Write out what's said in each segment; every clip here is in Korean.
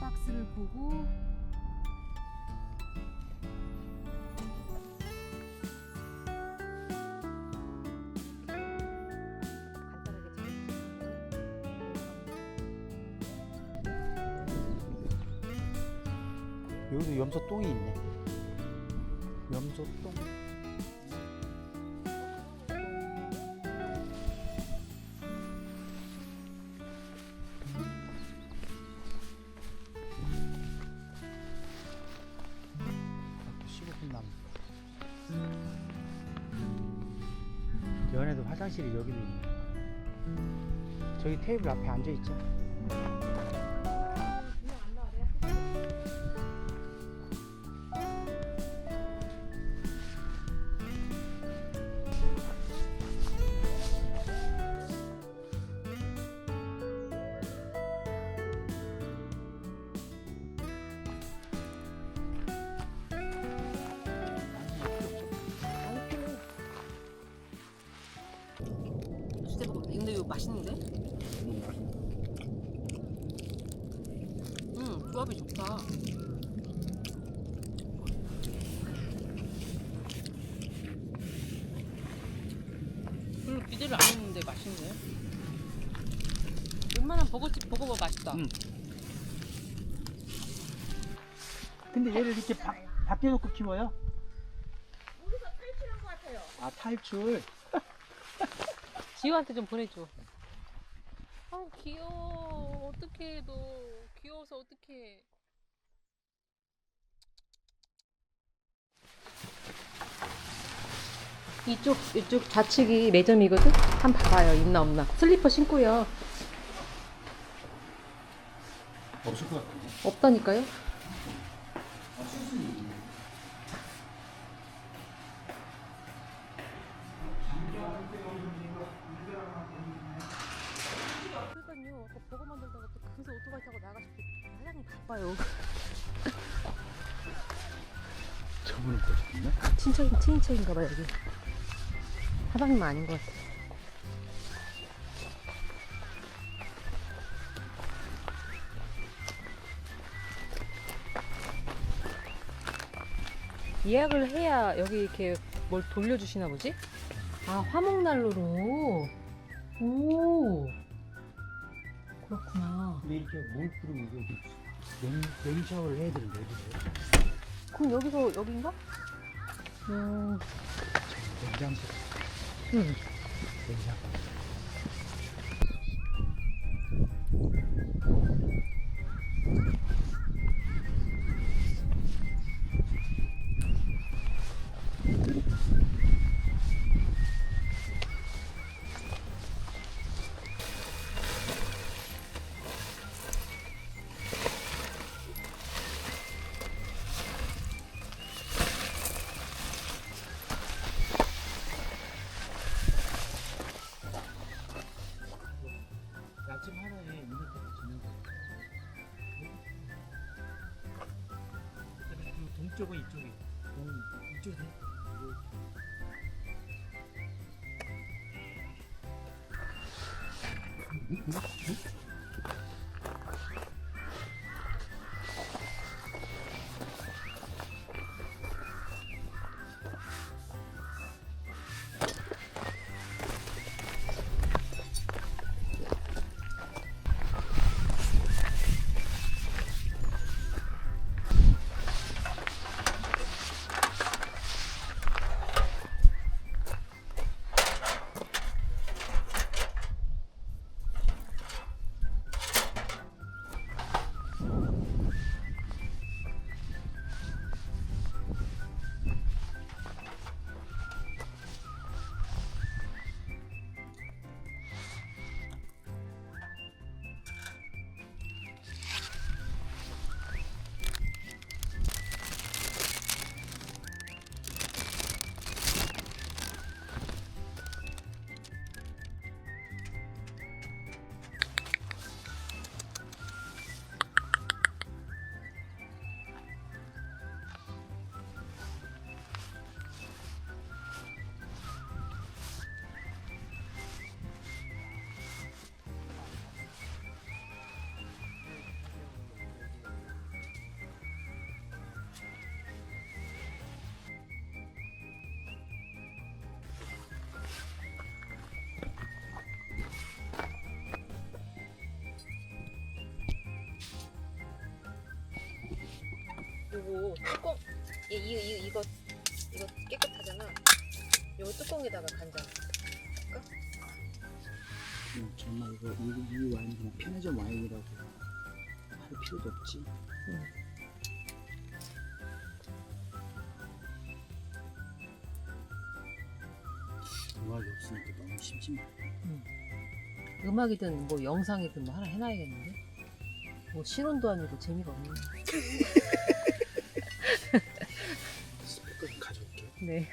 박스를 보고 여기도 염소 똥이 있네. 염소 똥. 또 15분 남. 연애도 화장실이 여기도 있네. 저기 테이블 앞에 앉아 있죠. 근데 이거 맛있는데? 조합이 좋다. 별로 기대를 안 했는데 맛있네. 웬만한 버거집 버거가 맛있다. 근데 얘를 이렇게 밖에 놓고 키워요? 여기서 탈출한 것 같아요. 아, 탈출. 지우한테 좀 보내줘. 아 귀여워. 어떡해 너. 귀여워서 어떡해. 이쪽 좌측이 매점이거든? 한번 봐봐요. 있나 없나. 슬리퍼 신고요. 없을 것 같아요. 없다니까요? 그러니까요. 아까 버거 만들다가 또 그래서 오토바이 타고 나가서 사장님 바빠요. 저분은 거짓말? 친인척인가봐 여기. 사장님 아닌 것 같아. 예약을 해야 여기 이렇게 뭘 돌려주시나 보지? 아, 화목난로로. 오, 그렇구나. 근데 이렇게 물 뿌리고 여기 냉샤워를 해야 되는데 어디서? 그럼 여기서 여긴가? 냉장고. 응. 냉장고. 야채 하나에 이렇게 짓는 거. 그 동쪽은 이쪽이, 이쪽이 돼. 요거 뚜껑 이거 깨끗하잖아. 요거 뚜껑에다가 간장. 정말 이 와인 그냥 편의점 와인이라고 할 필요도 없지. 음악이 없으니까 너무 심심해. 음악이든 뭐 영상이든 뭐 하나 해놔야겠는데. 뭐 신혼도 아니고 재미가 없네. 스피커 좀 가져올게. 네.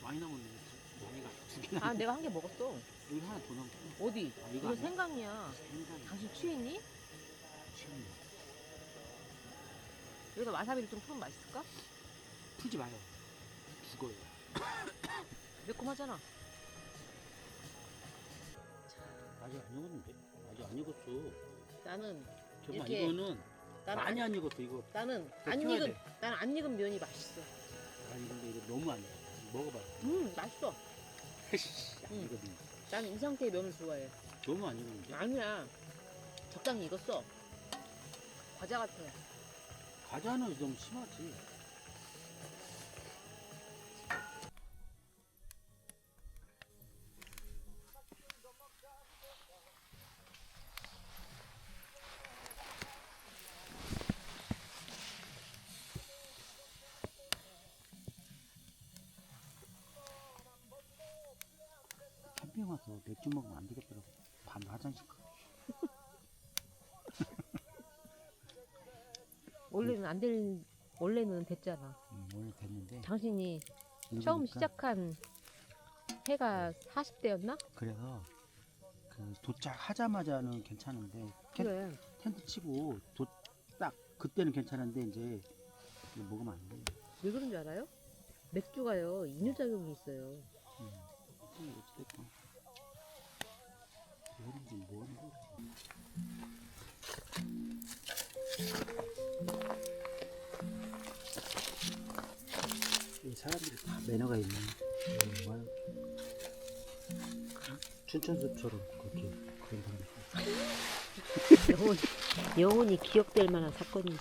많이 남았네. 많이가 두 개나. 아 내가 한 개 먹었어. 여기 하나 더 남았어. 어디? 아, 이거 아니야? 생강이야. 생강이 당신 취했니? 취했네. 여기다 와사비를 좀 풀면 맛있을까? 풀지 마요. 죽어요. 매콤하잖아. 아직 안 익었는데? 아직 안 익었어. 나는 정말 이렇게 이거는 나는 많이 안 익었어 이거. 나는 더 안 펴야 익은 돼. 나는 안 익은 면이 맛있어. 아니 근데 이거 너무 안 익었어. 먹어봐. 맛있어. 안 익었네. 나는 이 상태의 면을 좋아해. 너무 안 익었는데? 아니야. 적당히 익었어. 과자 같아. 과자는 너무 심하지. 캠핑 와서 맥주 먹으면 안 되겠더라고. 밤에 화장실 가. 원래는 됐잖아. 오늘 됐는데. 당신이 읽으니까 처음 시작한 해가 40대였나? 그래서 그 도착하자마자는 괜찮은데 그래. 텐트 치고 딱 그때는 괜찮은데 이제 이거 먹으면 안 돼. 왜 그런 줄 알아요? 맥주가요 이뇨작용이 있어요. 어찌됐건 왜 그런지 모르는 이 사람들이 다 매너가 있네. 정말 춘천숲처럼 그렇게 그런 사람들. 영원히 기억될 만한 사건이지.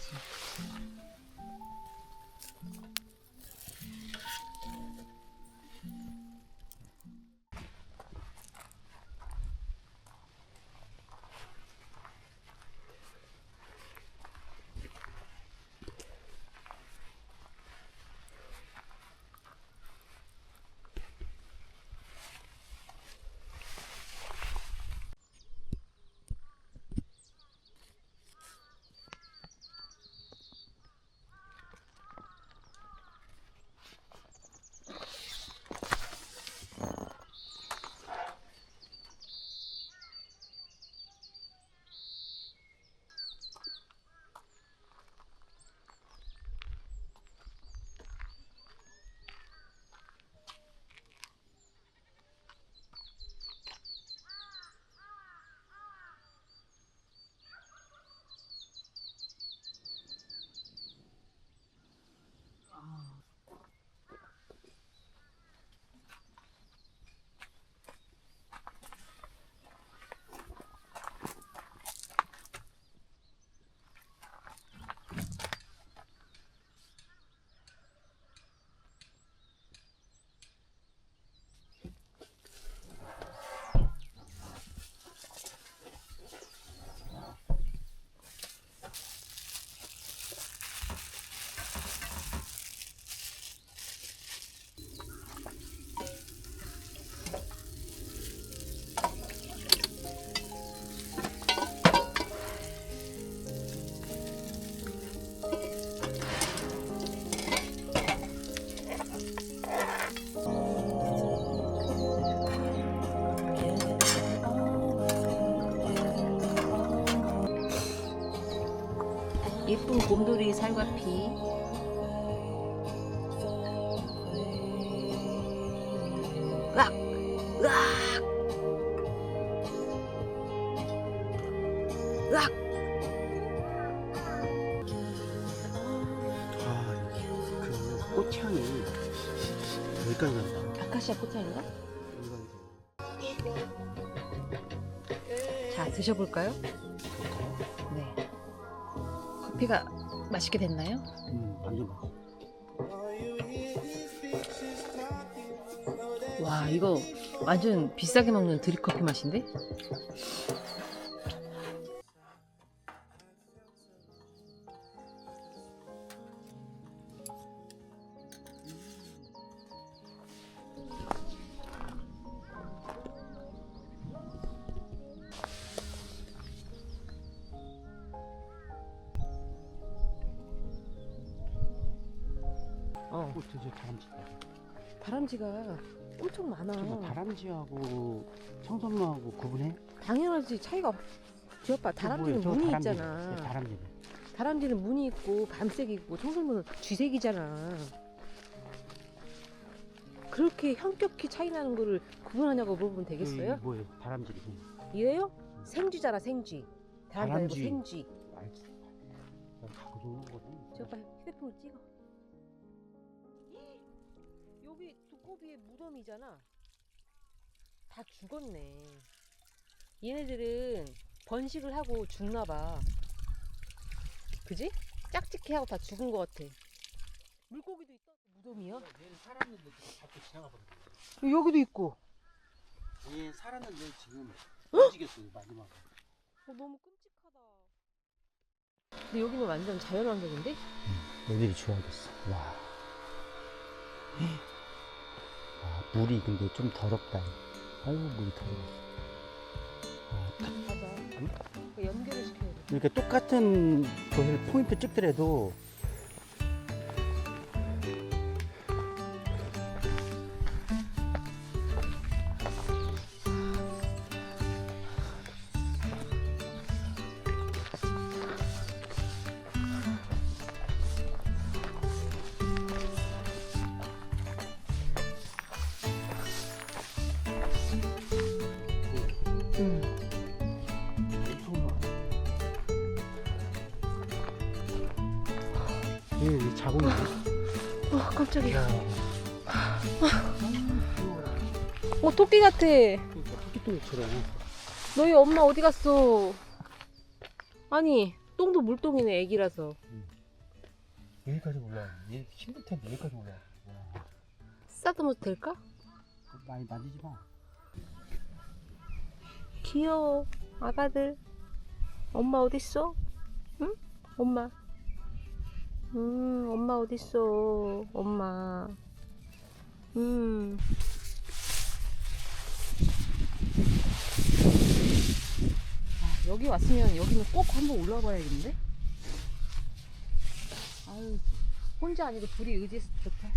예쁜 곰돌이 살과피. 으악! 으악! 으악! 그 꽃향이 여기까지 난다. 아카시아 꽃향인가? 여기까지. 드셔볼까요? 네. 커피가 맛있게 됐나요? 완전 맛있어. 와, 이거 완전 비싸게 먹는 드립커피 맛인데? 저 다람쥐다. 다람쥐가 엄청 많아. 저 다람쥐하고 청설모하고 구분해? 당연하지. 차이가 지오빠 다람쥐는 저거 무늬 다람쥐. 있잖아. 네, 다람쥐네. 다람쥐는 무늬 있고 밤색이고 청설모는 쥐색이잖아. 그렇게 현격히 차이 나는 거를 구분하냐고 물어보면 되겠어요? 뭐예요? 다람쥐네. 이래요? 생쥐잖아, 생쥐. 다람쥐 말고 다람쥐. 생쥐. 알지. 갖고 노는 거지. 지오빠 휴대폰을 찍어. 여기 두꺼비의 무덤이잖아. 다 죽었네. 얘네들은 번식을 하고 죽나봐. 그지? 짝짓기 하고 다 죽은 것 같아. 물고기도 있다. 무덤이야? 얘는 살았는데 밖에 지나가 버렸네. 여기도 있고. 얘 살았는데 지금 움직였어요 마지막에. 너무 끔찍하다. 근데 여기는 완전 자연환경인데? 애들이 좋아하겠어. 와. 와, 물이 근데 좀 더럽다. 아이고 물이 더러워. 맞아. 연결을 시켜야 돼. 이렇게 똑같은 것을 포인트 찍더라도 얘 자고 있네. 깜짝이야. 토끼 같아. 그러니까 토끼똥처럼. 너희 엄마 어디 갔어? 아니, 똥도 물똥이네, 애기라서. 여기까지 올라와. 얘 힘들 텐데 여기까지 올라와. 쓰다듬어도 될까? 많이 만지지 마. 귀여워, 아가들. 엄마 어딨어? 응? 엄마. 엄마 어딨어? 엄마. 아, 여기 왔으면 여기는 꼭 한번 올라와 봐야겠는데? 아유, 혼자 아니고 둘이 의지해서 좋다.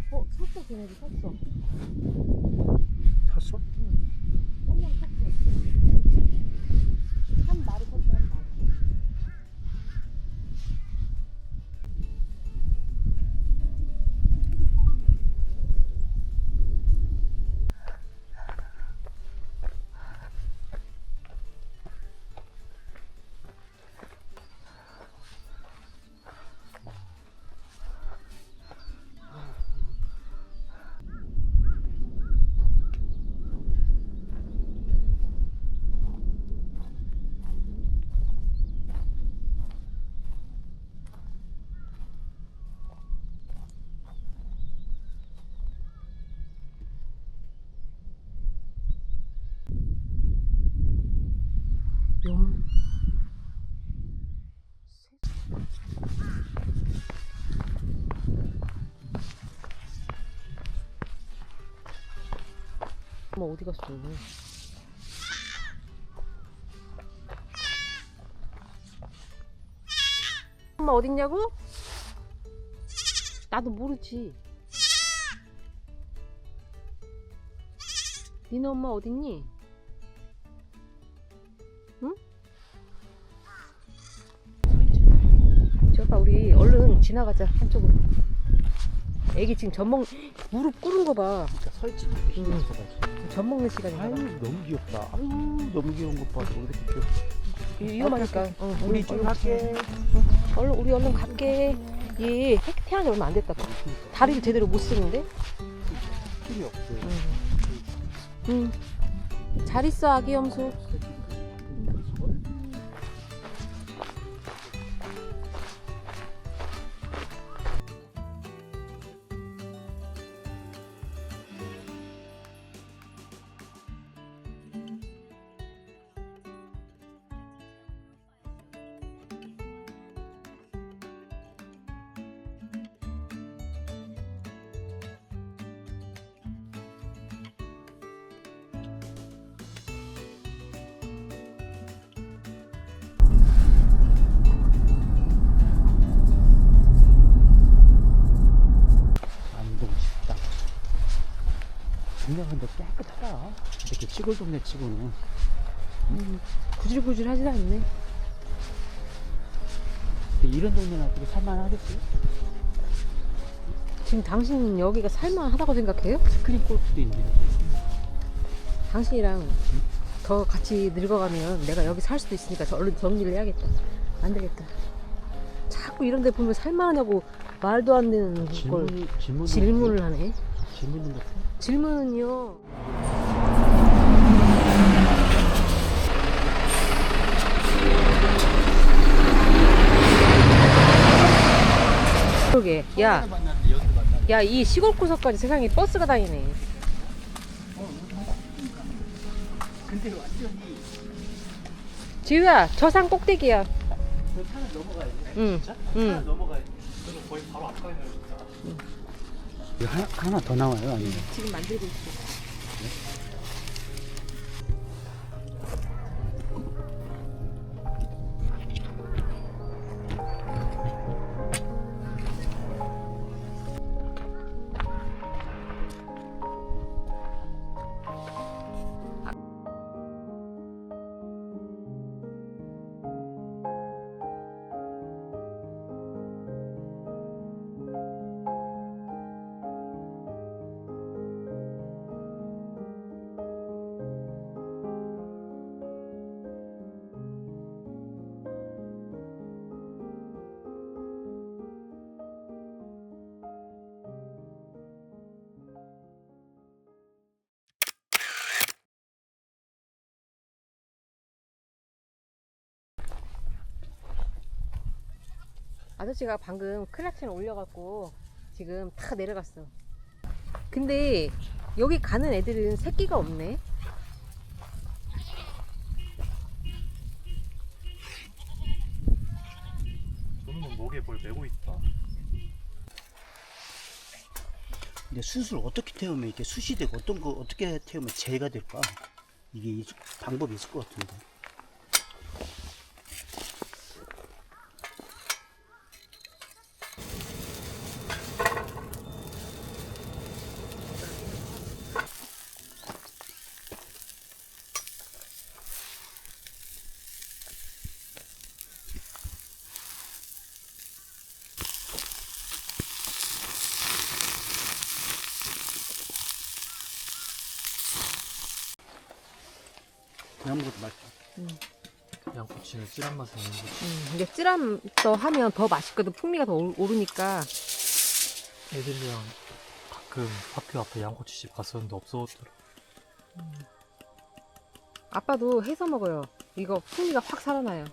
섰어, 걔네들 섰어. 탔어? 한 명 섰어. 한 마리 섰어, 한 마리. 엄마 어디 갔어? 엄마 어딨냐고? 나도 모르지. 니네 엄마 어딨니? 응? 저봐, 우리 얼른 지나가자, 한쪽으로. 애기 지금 무릎 꿇은 거 봐. 그러니까 설지. 젖 먹는 시간인가 아유 봐. 너무 귀엽다. 아유 너무 귀여운 것 봐. 왜 이렇게 귀엽다. 위험하니까. 우리 좀 갈게. 우리 얼른 갈게. 얘 태어난 지 얼마 안 됐다. 다리를 제대로 못 쓰는데? 필요 없어요. 응. 잘 있어 아기 염소. 안동 식당. 동네가 근데 깨끗하다. 이렇게 시골 동네 치고는. 구질구질하지 않네. 근데 이런 동네는 어떻게 살만하겠어요? 지금 당신 여기가 살만하다고 생각해요? 스크린 골프도 있는데. 당신이랑 더 같이 늙어가면 내가 여기 살 수도 있으니까 얼른 정리를 해야겠다. 안 되겠다. 자꾸 이런 데 보면 살만하냐고 말도 안 되는 걸 질문을 하네. 질문인 것 같아. 질문은요. 그러게. 야, 야, 이 시골 구석까지 세상에 버스가 다니네. 근데 완전히 지우야, 저 산 꼭대기야. 저 산을 넘어가야 돼. 응, 산을 응. 넘어가야 돼. 저는 거의 바로 앞에 있는 이거 하나 더 나와요, 아니면? 지금 만들고 있어. 아저씨가 방금 클락션 올려갖고 지금 다 내려갔어. 근데 여기 가는 애들은 새끼가 없네. 저놈은 목에 뭘 메고 있다. 근데 숯을 어떻게 태우면 이렇게 숯이 되고 어떤 거 어떻게 태우면 재가 될까? 이게 방법이 있을 것 같은데. 그냥 먹어도 맛있다. 양꼬치는 찔한 맛이 있는 거지. 이게 찌람 더 하면 더 맛있거든. 풍미가 더 오르니까. 애들이랑 가끔 학교 앞에 양꼬치집 갔었는데 없어졌더라. 아빠도 해서 먹어요. 이거 풍미가 확 살아나요.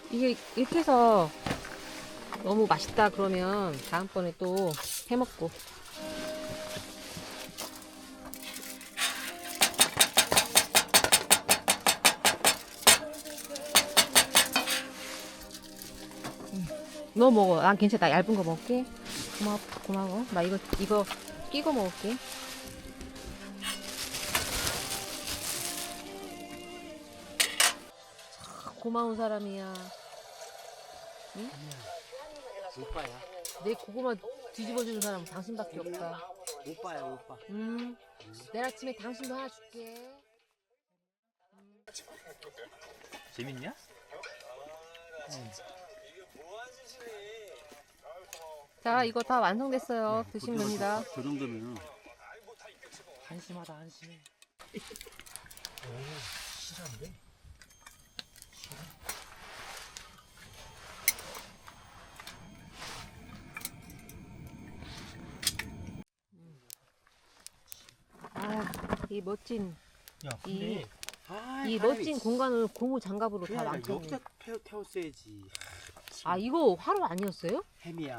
이게 이렇게 해서 너무 맛있다 그러면 다음번에 또 해먹고. 너 먹어. 난 괜찮아. 나 얇은 거 먹을게. 고마워. 나 이거 끼고 먹을게. 참 고마운 사람이야. 응? 오빠야. 내 고구마 뒤집어주는 사람은 당신밖에 없다. 오빠야, 오빠. 내일 아침에 당신도 하나 줄게. 재밌냐? 자, 이거 다 완성됐어요. 드시면 됩니다. 그 정도면은 한심하다 한심해. 오 실한데? 이 멋진 야 근데 이 멋진 공간을 고무 장갑으로 다 망쳤네. 여기다 태웠어야지. 아 이거 화로 아니었어요? 햄이야.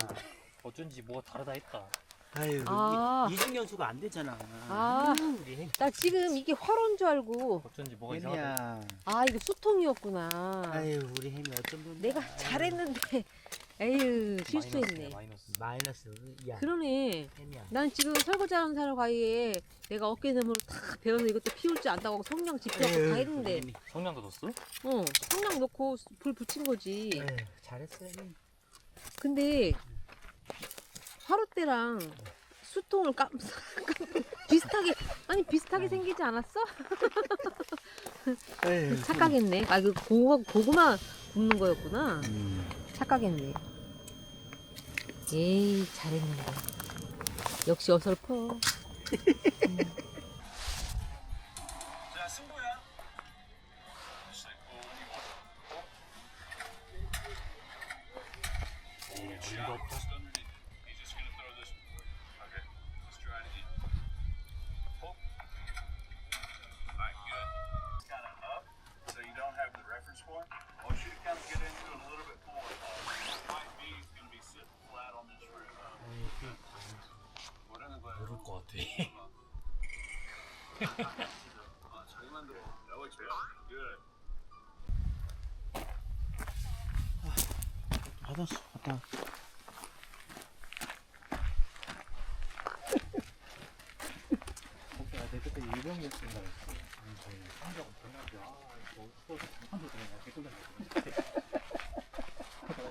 어쩐지 뭐가 다르다 했다. 아유, 아. 이중 연수가 안 되잖아. 아, 우리 햄. 나 지금 이게 화로인 줄 알고. 어쩐지 뭐가 이상하다. 햄이야. 아 이거 수통이었구나. 아유, 우리 햄이 어쩜 좋냐. 내가 잘했는데 에휴 실수했네. 마이너스. 마이너스. 야, 그러네. 햄이야. 난 지금 설거지하는 사람 가위에 내가 어깨너머로 탁 배워서 이것도 피울 줄 안다고 성냥 집혀갖고 다 했는데 햄이. 성냥도 넣었어? 성냥 넣고 불 붙인 거지. 에휴, 잘했어, 햄이. 근데 화로 때랑 수통을 비슷하게 아니 비슷하게 생기지 않았어? 에휴, 착각했네. 아 그 고구마 굽는 거였구나. 착각했네. 에이 잘했는데. 역시 어설퍼. 자, 승부야. 어이가 없다. He's just gonna throw this. Okay, let's try it again. Pull. Alright, good. Kind of up, so you don't have the reference point. I want you to kind of get into it a little bit more. Might be gonna be sitting flat on this rib. 뭐라는 거야? 모를 것 같아. 자기만 들어. That looks good. 받았어, 받아. 내 그때 일병이었습니다. 상자가 변하지. 이거 어디서 한도 되냐. 개꿀 났어.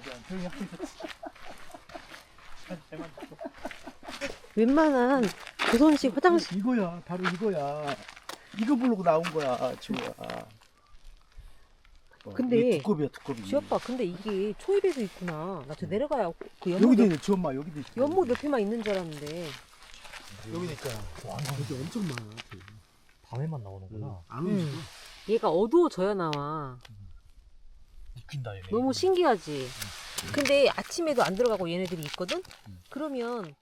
그냥 조용히 하고 있었지. 잘만 듣고. 웬만한 조선식 화장실 이거야, 바로 이거야. 이거 부르고 나온 거야, 지호야. 근데 이게 두꺼비야, 두꺼비. 지오빠 근데 이게 초입에도 있구나. 나 저 내려가야 그 여기도 있네, 지엄마, 여기도 있어. 연못 옆에만 있는 줄 알았는데. 여기도 있잖아. 와, 여기 엄청 많아. 밤에만 나오는구나. 안 움직여. 얘가 어두워져야 나와. 웃긴다 얘네. 너무 신기하지. 근데 아침에도 안 들어가고 얘네들이 있거든. 그러면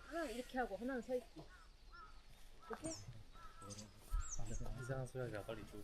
하나 이렇게 하고 하나는 서 있고. 이렇게? 이상한 소리 하지 마. 빨리 줘.